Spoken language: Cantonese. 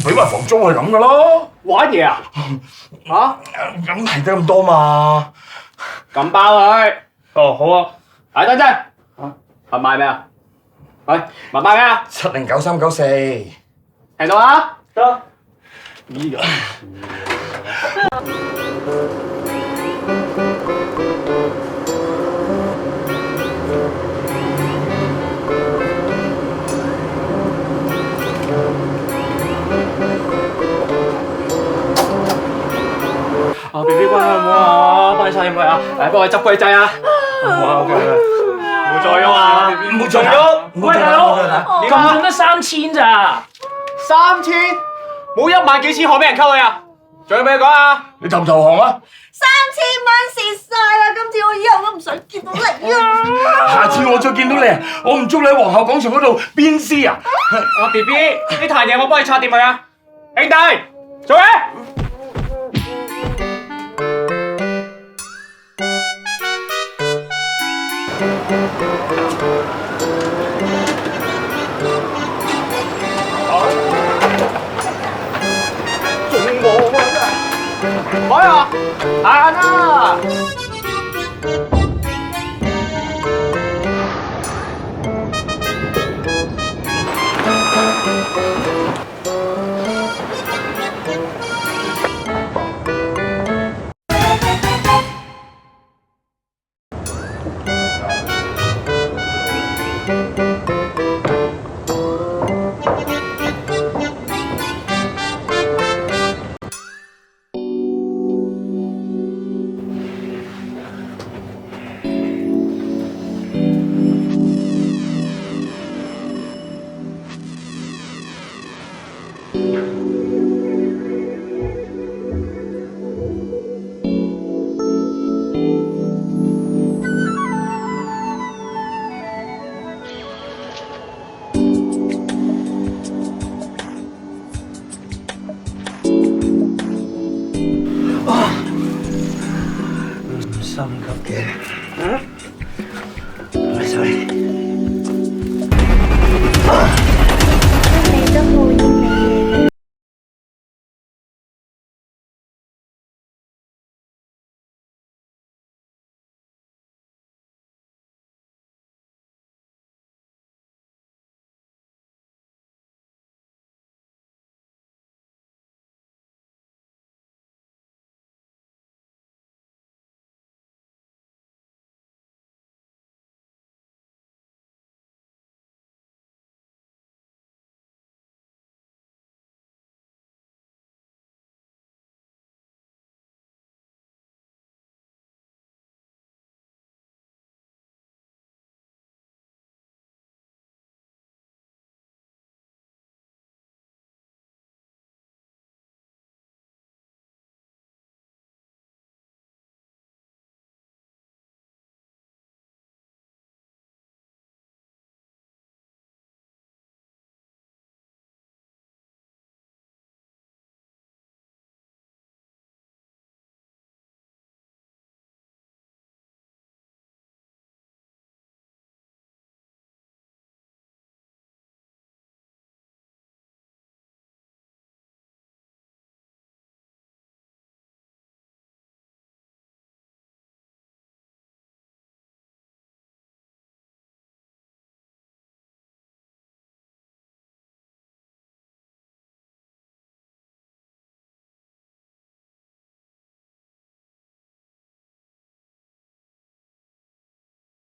俾埋房租係咁噶咯。玩嘢啊？嚇？咁係得咁多嘛？咁包佢。哦，好啊。係等陣。係賣咩啊？喂，賣咩啊709394。聽到啊？得。呢個。啊 ，B B 關係唔好啊，幫你擦點佢啊，嚟幫我執櫃仔啊，好啊，OK，唔好再喐啊，唔好再喐，喂大佬，咁盡得3000咋？3000？冇1萬幾千可俾人溝你啊？仲有咩講啊？你投唔投降啊3000蚊蝕晒啦！今次我以後都唔想見到你啊！下次我再見到你啊，我唔捉你喺皇后廣場嗰度鞭屍啊！啊 B B，呢壇嘢我幫你拆掂佢啊，兄弟，做嘢！開啊！行啊！